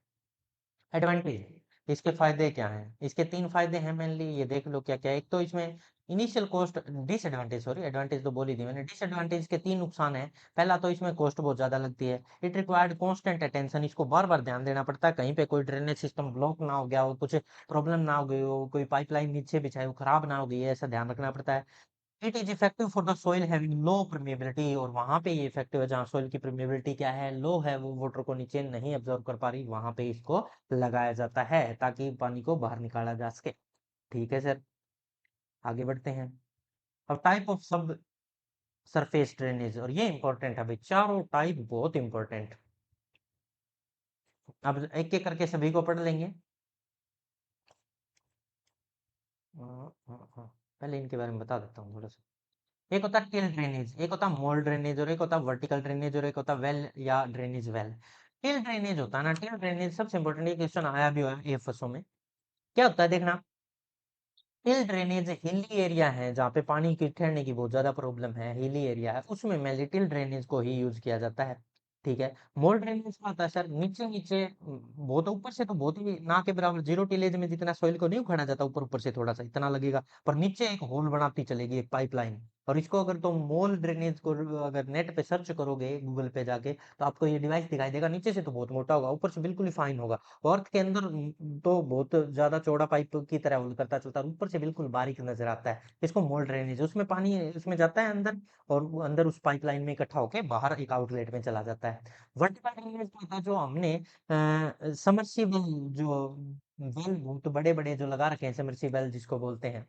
एडवांटेज, इसके फायदे क्या हैं? इसके तीन फायदे हैं मेनली, ये देख लो क्या क्या। एक तो इसमें initial cost, disadvantage sorry, advantage तो बोल ही दी मैंने। डिसएडवांटेज के तीन नुकसान हैं। पहला तो इसमें कॉस्ट बहुत ज्यादा लगती है। इट रिक्वायर्ड कांस्टेंट अटेंशन, इसको बार बार ध्यान देना पड़ता है, कहीं पे कोई ड्रेनेज सिस्टम ब्लॉक ना हो गया हो, कुछ प्रॉब्लम ना हो गई हो, कोई पाइपलाइन नीचे बिछाई हो खराब ना हो गई है, ऐसा ध्यान रखना पड़ता है। It is effective for the soil having low permeability, और वहां पे ये इफेक्टिव है जहाँ सोइल की परमेबिलिटी क्या है, लो है, वो वाटर को नीचे नहीं अब्सॉर्ब कर पा रही, वहां पे इसको लगाया जाता है ताकि पानी को बाहर निकाला जा सके। ठीक है सर, आगे बढ़ते हैं। अब type of sub surface drainage, और ये इंपॉर्टेंट है भाई, चारों टाइप बहुत इंपॉर्टेंट। अब एक एक करके सभी को पढ़ लेंगे। पहले इनके बारे में बता देता हूँ थोड़ा सा। एक होता है टिल ड्रेनेज, एक होता है मोल ड्रेनेज, और एक होता है वर्टिकल ड्रेनेज, और एक होता है वेल या ड्रेनेज वेल। टिल ड्रेनेज होता है ना, टिल ड्रेनेज सबसे इंपॉर्टेंट, ये क्वेश्चन आया भी हुआ है एफएसओ में। क्या होता है देखना, हिल ड्रेनेज हिली एरिया है जहाँ पे पानी की ठहरने की बहुत ज्यादा प्रॉब्लम है, हिली एरिया है, उसमें मेनली टिल ड्रेनेज को ही यूज किया जाता है। ठीक है। मोर ड्रेनेज का होता है सर नीचे नीचे, बहुत ऊपर से तो बहुत ही ना के बराबर, जीरो टिलेज में जितना सॉइल को नहीं उखाड़ा जाता ऊपर ऊपर से थोड़ा सा इतना लगेगा, पर नीचे एक होल बनाती चलेगी एक पाइपलाइन, और इसको अगर तुम मोल ड्रेनेज को अगर नेट पे सर्च करोगे गूगल पे जाके, तो आपको ये डिवाइस दिखाई देगा। नीचे से तो बहुत मोटा होगा, ऊपर से बिल्कुल ही फाइन होगा। अर्थ के अंदर तो बहुत ज्यादा चौड़ा पाइप की तरह होल करता चलता है, ऊपर से बिल्कुल बारीक नजर आता है। इसको मोल ड्रेनेज, उसमें पानी उसमें जाता है अंदर, और वो अंदर उस पाइपलाइन में इकट्ठा होकर बाहर एक आउटलेट में चला जाता है। वर्टिकल ड्रेनेज क्या था, जो हमने समरसीबल, जो वेल बहुत बड़े बड़े जो लगा रखे हैं समरसीबल जिसको बोलते हैं,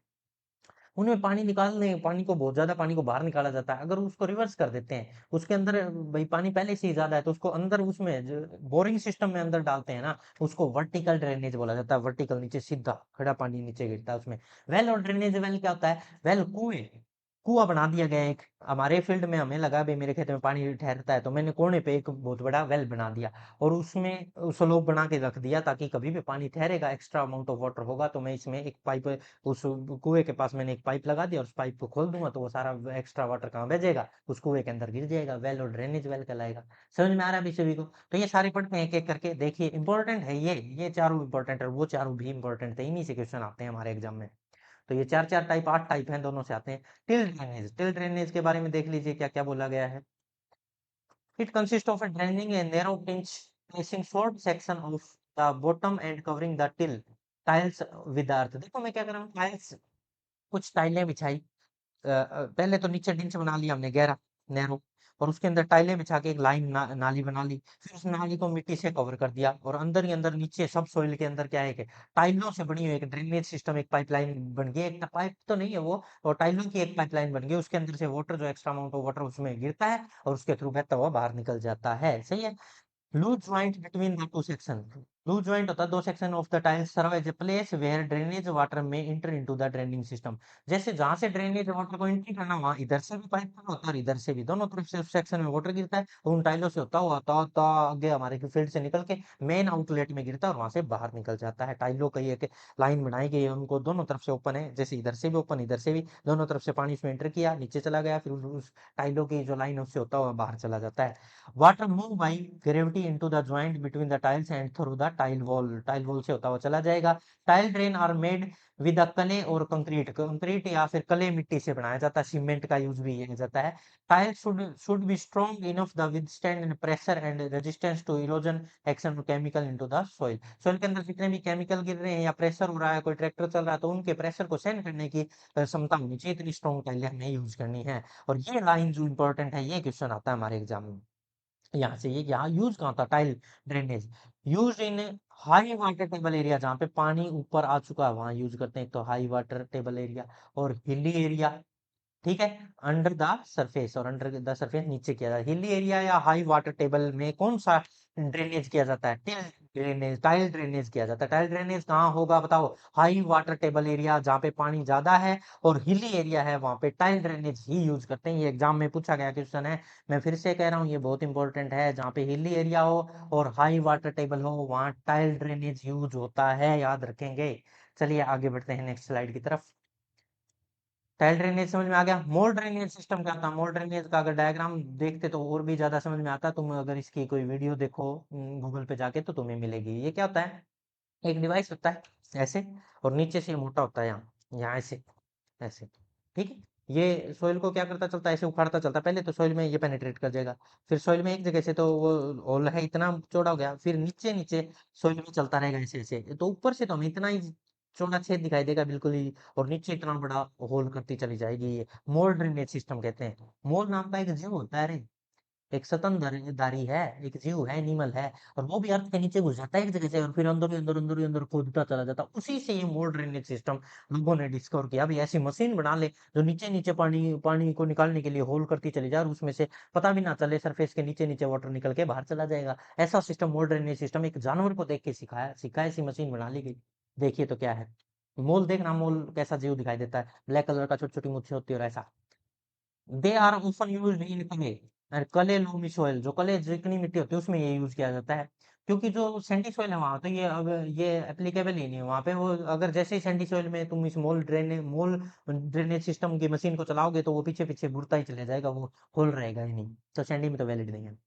उनमें पानी निकालने, पानी को बहुत ज्यादा पानी को बाहर निकाला जाता है। अगर उसको रिवर्स कर देते हैं, उसके अंदर भाई पानी पहले से ही ज्यादा है, तो उसको अंदर उसमें जो बोरिंग सिस्टम में अंदर डालते हैं ना, उसको वर्टिकल ड्रेनेज बोला जाता है। वर्टिकल, नीचे सीधा खड़ा पानी नीचे गिरता है उसमें। वेल और ड्रेनेज वेल क्या होता है, वेल कुएं, कुआं बना दिया गया एक। हमारे फील्ड में हमें लगा भाई मेरे खेत में पानी ठहरता है, तो मैंने कोने पे एक बहुत बड़ा वेल बना दिया, और उसमें स्लोप बना के रख दिया, ताकि कभी भी पानी ठहरेगा, एक्स्ट्रा अमाउंट ऑफ वाटर होगा, तो मैं इसमें एक पाइप, उस कुएं के पास मैंने एक पाइप लगा दिया, और उस पाइप को खोल दूंगा, तो वो सारा एक्स्ट्रा वाटर कहाँ भेजेगा, उस कुएं के अंदर गिर जाएगा। वेल और ड्रेनेज वेल कहलाएगा। समझ में आ रहा है अभी सभी को? तो ये सारे पढ़ते हैं एक एक करके, देखिए इंपॉर्टेंट है ये चारों इंपॉर्टेंट है, वो चारों भी इंपॉर्टेंट है, इन्हीं से क्वेश्चन आते हैं हमारे एग्जाम में। तो ये चार चार टाइप, 8 टाइप हैं, दोनों से आते हैं। टिल ड्रेनेज, टिल ड्रेनेज के बारे में देख लीजिए क्या क्या बोला गया है। It consist of a draining a narrow pinch, placing short section of the bottom and covering the till tiles with the earth। देखो मैं क्या कर रहा हूँ, टाइल्स, कुछ टाइलें बिछाई, पहले तो नीचे डिंच बना लिया हमने गहरा, नैरो, और उसके अंदर टाइलें बिछा के एक लाइन नाली बना ली। फिर उस नाली को मिट्टी से कवर कर दिया, और अंदर ही अंदर नीचे सब सोइल के अंदर क्या है कि टाइलों से बनी हुई एक ड्रेनेज सिस्टम, एक पाइपलाइन बन गई। एक पाइप तो नहीं है वो, और टाइलों की एक पाइपलाइन बन गई, उसके अंदर से वाटर, जो एक्स्ट्रा अमाउंट ऑफ वाटर उसमें गिरता है, और उसके थ्रू बहता हुआ बाहर निकल जाता है। सही है। Loose joint between the two section, loose joint होता है दो section of the tile, serve as a place where drainage water may enter into the draining system. जैसे जहां से ड्रेनेज वाटर को एंट्री करना, वहां इधर से भी पाइप खड़ा होता है, और इधर से भी, दोनों तरफ से उस सेक्शन में वाटर गिरता है, और उन टाइलों से होता आगे हमारे फील्ड से निकल के मेन आउटलेट में गिरता है, और वहां से बाहर निकल जाता है। टाइलों का ये एक लाइन बनाई गई है, उनको दोनों तरफ से ओपन है, जैसे इधर से भी ओपन, इधर से भी, दोनों तरफ से पानी उसमें एंटर किया, नीचे चला गया, फिर उस टाइलों की जो लाइन है उससे होता हुआ बाहर चला जाता है। Water move by gravity into the joint between the tiles and through the tile wall, tile wall से होता हुआ चला जाएगा। Tile drain are made with a clay और कंक्रीट, कंक्रीट या फिर क्ले मिट्टी से बनाया जाता है, सीमेंट का यूज भी किया जाता है। Tile should be strong enough the withstand pressure and resistance to erosion action of chemical into the soil. Soil के अंदर जितने भी केमिकल गिर रहे हैं या प्रेशर हो रहा है, कोई ट्रैक्टर चल रहा है, तो उनके प्रेशर को सहन करने की क्षमता होनी चाहिए, इतनी स्ट्रॉन्ग टाइल हमें यूज करनी है। और ये लाइन जो इंपॉर्टेंट है, ये क्वेश्चन आता है हमारे एग्जाम में। यहाँ से ये यहाँ यूज कहाँ था, tile drainage use in high water table area, जहाँ पे पानी ऊपर आ चुका है वहां यूज करते हैं। एक तो हाई वाटर टेबल एरिया, और हिली एरिया, ठीक है, अंडर द सरफेस, और अंडर द सरफेस नीचे किया जाता है। हिली एरिया या हाई वाटर टेबल में कौन सा ड्रेनेज किया जाता है, टिल ड्रेनेज, टाइल ड्रेनेज किया जाता है। टाइल ड्रेनेज कहाँ होगा बताओ, हाई वाटर टेबल एरिया जहाँ पे पानी ज्यादा है, और हिली एरिया है वहां पे टाइल ड्रेनेज ही यूज करते हैं। ये एग्जाम में पूछा गया क्वेश्चन है, मैं फिर से कह रहा हूँ, ये बहुत इंपॉर्टेंट है। जहाँ पे हिली एरिया हो और हाई वाटर टेबल हो, वहां टाइल ड्रेनेज यूज होता है, याद रखेंगे। चलिए आगे बढ़ते हैं नेक्स्ट स्लाइड की तरफ। टाइल ड्रेनेज समझ में आ गया। मोर ड्रेनेज सिस्टम क्या था, मोर ड्रेनेज का अगर डायग्राम देखते तो और भी ज्यादा समझ में आता। तुम अगर इसकी कोई वीडियो देखो गूगल पे जाके, तो तुम्हें मिलेगी। ये क्या होता है, एक डिवाइस होता है ऐसे, और नीचे से ये मोटा होता है, यहाँ यहाँ ऐसे, ऐसे, ठीक है। ये सोइल को क्या करता चलता है, ऐसे उखाड़ता चलता है। पहले तो सोइल में ये पेनिट्रेट कर जाएगा, फिर सोइल में एक जगह से तो वो होल है इतना चौड़ा हो गया, फिर नीचे नीचे सोइल में चलता रहेगा ऐसे ऐसे, तो ऊपर से तो हमें इतना ही चौड़ा छेद दिखाई देगा बिल्कुल ही, और नीचे इतना बड़ा होल करती चली जाएगी। ये मोल ड्रेनेज सिस्टम कहते हैं। मोल नाम का एक जीव होता है रे, एक स्तनधारी है, एक जीव है, एनिमल है, और वो भी अर्थ के नीचे घुस जाता है एक जगह से, और फिर अंदर ही अंदर अंदर ही अंदर खोदता चला जाता है। उसी से ये मोल ड्रेनेज सिस्टम लोगों ने डिस्कवर किया। अभी ऐसी मशीन बना ले जो नीचे नीचे पानी पानी को निकालने के लिए होल करती चली जाए, और उसमें से पता भी ना चले, सरफेस के नीचे नीचे वाटर निकल के बाहर चला जाएगा। ऐसा सिस्टम, मोल ड्रेनेज सिस्टम, एक जानवर को देख के सिखाया सिखाया ऐसी मशीन बना ली गई। देखिए तो क्या है, मोल देखना, मोल कैसा जीव दिखाई देता है, ब्लैक कलर का, छोटी छोटी मुच्छें होती है, और ऐसा। They are often used in clay, और क्ले लोमी सोइल, जो क्ले चिकनी मिट्टी होती है उसमें ये यूज किया जाता है। क्योंकि जो सैंडी सॉइल है वहां, तो ये अब ये एप्लीकेबल ही नहीं है वहां पे। वो अगर जैसे ही सैंडी सॉइल में तुम इस मोल ड्रेनेज सिस्टम की मशीन को चलाओगे, तो वो पीछे पीछे बुड़ता ही चले जाएगा, वो होल रहेगा ही नहीं, तो सैंडी में तो वैलिड नहीं है।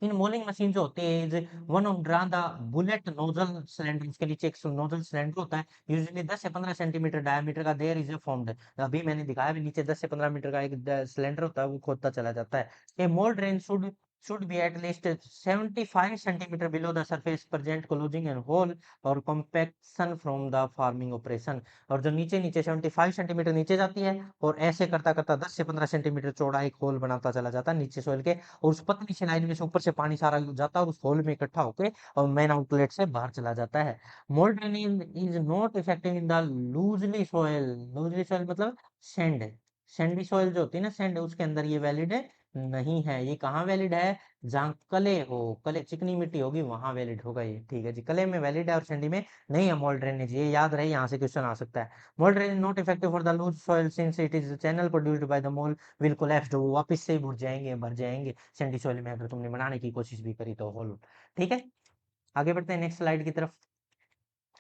इन मोलिंग मशीन जो होती है is one of the bullet nozzle cylinder, उसके नीचे एक नोजल सिलेंडर होता है, यूजुअली 10 से 15 सेंटीमीटर डायमीटर का, देयर इज ए फॉर्म्ड, अभी मैंने दिखाया भी, नीचे 10 से 15 मीटर का एक सिलेंडर होता है, वो खोदता चला जाता है। A mould range should be at least 75 centimeter below the surface, present closing and hole or compaction from the farming operation। और जो नीचे नीचे 75 सेंटीमीटर नीचे जाती है, और ऐसे करता करता 10 से 15 सेंटीमीटर चौड़ा एक होल बनाता चला जाता है नीचे सोइल के, और उस पतली सी लाइन में से ऊपर से पानी सारा जाता है और उस होल में इकट्ठा होकर और मेन आउटलेट से बाहर चला जाता है। Mould draining is not effective in the loosely soil, loosely soil मतलब सैंड, सैंडी सोयल जो होती है ना, सैंड, उसके अंदर ये वैलिड है नहीं है। ये कहाँ वैलिड है, जहाँ कले हो, कले चिकनी मिट्टी होगी वहां वैलिड होगा ये, ठीक है जी। कले में वैलिड है और सैंडी में नहीं है मोल्ड ड्रेनेज, ये याद रहे, यहाँ से क्वेश्चन आ सकता है। Mould drainage not effective for the loose soil since it is channel produced by the mould will collapse, वो वापस से ही भर जाएंगे, भर जाएंगे सैंडी सॉइल में, अगर तुमने बनाने की कोशिश भी करी तो होल, ठीक है। आगे बढ़ते हैं नेक्स्ट स्लाइड की तरफ।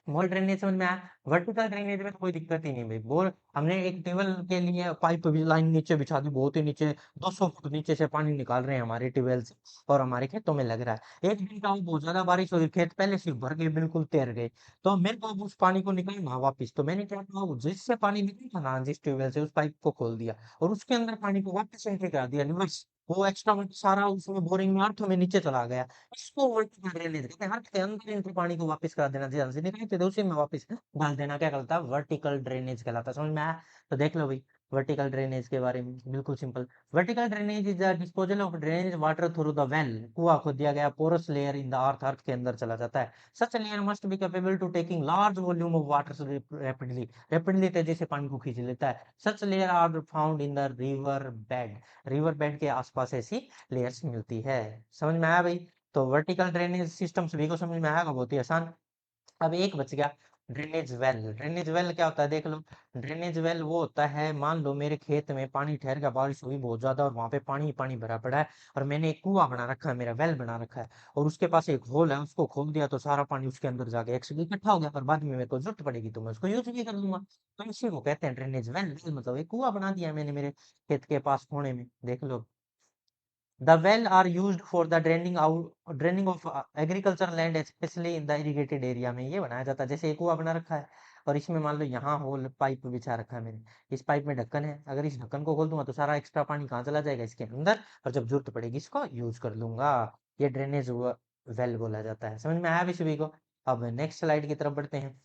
मोल ड्रेनेज समझ में आया। वर्टिकल ड्रेनेज में तो कोई दिक्कत ही नहीं भाई, बोर हमने एक ट्यूबवेल के लिए पाइप भी लाइन नीचे बिछा दी, बहुत ही नीचे 200 फुट नीचे से पानी निकाल रहे हैं हमारे ट्यूबवेल से, और हमारे खेतों में लग रहा है। एक दिन का बहुत ज्यादा बारिश हुई, खेत पहले से भर गए, बिल्कुल तैर गए, तो मेरे को अब उस पानी को निकालना वापिस, तो मैंने क्या किया, जिससे पानी निकला था ना, जिस ट्यूबवेल से, उस पाइप को खोल दिया और उसके अंदर पानी को वापस एंट्री करा दिया रिवर्स, वो एक्स्ट्रा वाटर सारा उसमें बोरिंग में अर्थ में नीचे चला गया। इसको वर्टिकल ड्रेनेज कहते हैं, अर्थ के अंदर इनके पानी को वापस करा देना, जहाँ से निकालते थे उसी में वापस डाल देना, क्या कहलाता है, वर्टिकल ड्रेनेज कहलाता है। समझ में आया, तो देख लो भाई वर्टिकल ड्रेनेज के बारे में, बिल्कुल simple. Vertical drainage is the disposal of drainage water through the well, कुआं खोद दिया गया, porous layer in the earth, earth के अंदर चला जाता है। Such layer must be capable to taking large volume of water rapidly, rapidly तेजी से पानी को खींच लेता है। Such layer are found in the river bed, river bed के आसपास ऐसी लेयर्स मिलती है। समझ में आया भाई, तो वर्टिकल ड्रेनेज सिस्टम सभी को समझ में आएगा, बहुत ही आसान। अब एक बच गया, ड्रेनेज वेल। ड्रेनेज वेल क्या होता है देख लो। ड्रेनेज वेल वो होता है, मान लो मेरे खेत में पानी ठहर गया, बारिश हुई बहुत ज्यादा और वहां पे पानी ही पानी भरा पड़ा है, और मैंने एक कुआं बना रखा है, मेरा वेल बना रखा है, और उसके पास एक होल है, उसको खोल दिया तो सारा पानी उसके अंदर जाके इकट्ठा हो गया, पर बाद में मेरे को जरूरत पड़ेगी तो मैं उसको यूज भी कर लूंगा, तो इसी को कहते हैं ड्रेनेज वेल। वेल मतलब एक कुआं बना दिया मैंने मेरे खेत के पास कोने में, देख लो। The well are used for the draining of agricultural land, especially in the irrigated area में ये बनाया जाता है। जैसे एक कुआं बना रखा है और इसमें मान लो यहाँ होल पाइप बिछा रखा है मैंने, इस पाइप में ढक्कन है, अगर इस ढक्कन को खोल दूंगा तो सारा एक्स्ट्रा पानी कहाँ चला जाएगा, इसके अंदर, और जब जरूरत पड़ेगी इसको यूज कर लूंगा। ये ड्रेनेज वेल बोला जाता है। समझ में आया भी सभी को। अब नेक्स्ट स्लाइड की तरफ बढ़ते हैं।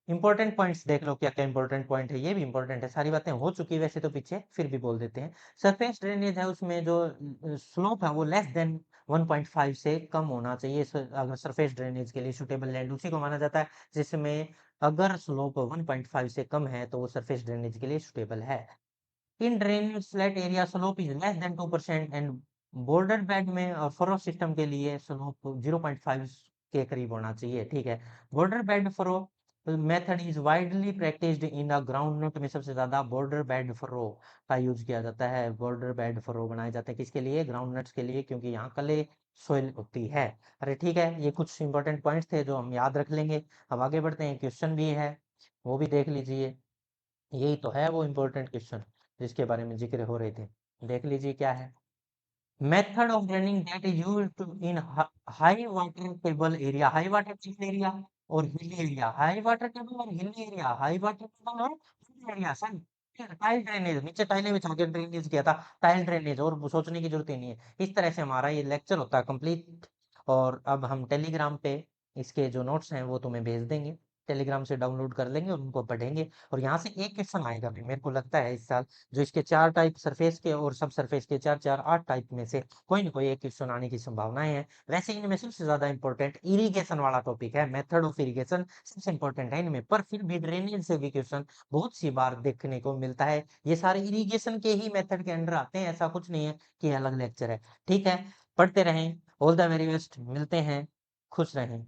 इंपॉर्टेंट पॉइंट्स देख लो, क्या क्या इंपॉर्टेंट पॉइंट है, ये भी इंपॉर्टेंट है, सारी बातें हो चुकी है वैसे तो पीछे, फिर भी बोल देते हैं। सरफेस ड्रेनेज है, उसमें जो स्लोप है वो लेस देन 1.5 से कम होना चाहिए। अगर सरफेस ड्रेनेज के लिए सुटेबल लैंड उसी को माना जाता है जिसमें अगर स्लोप 1.5 से कम है तो वो सरफेस ड्रेनेज के लिए सुटेबल है। In drainage flat area slope is less than 2% and border bed में और फरो सिस्टम के लिए स्लोप 0.5 के करीब होना चाहिए, ठीक है। Border bed furrow method is widely practised in the groundnut में, सबसे ज्यादा बॉर्डर बेड फरो का यूज किया जाता है। बॉर्डर बेड फरो बनाए जाते हैं किसके लिए, ग्राउंड नट्स के लिए, क्योंकि यहाँ कले सोइल होती है। अरे ठीक है, ये कुछ इंपॉर्टेंट पॉइंट्स थे जो हम याद रख लेंगे। अब आगे बढ़ते हैं, क्वेश्चन भी है वो भी देख लीजिए। यही तो है वो इम्पोर्टेंट क्वेश्चन जिसके बारे में जिक्र हो रहे थे, देख लीजिए क्या है। Method of draining that is used in high water table area, high water table area और hilly area, high water table और hilly area, high water table और hilly area sir. Tile drainage, नीचे टाइलें बिछा के ड्रेनेज किया था, tile drainage, और सोचने की जरूरत ही नहीं है। इस तरह से हमारा ये लेक्चर होता है कंप्लीट। और अब हम टेलीग्राम पे इसके जो नोट्स हैं वो तुम्हें भेज देंगे, टेलीग्राम से डाउनलोड कर लेंगे और उनको पढ़ेंगे। और यहाँ से एक क्वेश्चन आएगा भी मेरे को लगता है इस साल, जो इसके 4 टाइप सरफेस के और सब सरफेस के 4 4 8 टाइप में से कोई ना कोई एक क्वेश्चन आने की संभावनाएं हैं। वैसे इनमें सबसे ज्यादा इंपॉर्टेंट इरिगेशन वाला टॉपिक है, मेथड ऑफ इरिगेशन सबसे इंपॉर्टेंट है इनमें, पर फिर भी ड्रेनेज से भी क्वेश्चन बहुत सी बार देखने को मिलता है। ये सारे इरिगेशन के ही मेथड के अंडर आते हैं, ऐसा कुछ नहीं है कि अलग लेक्चर है, ठीक है। पढ़ते रहें, ऑल द वेरी बेस्ट, मिलते हैं, खुश रहें।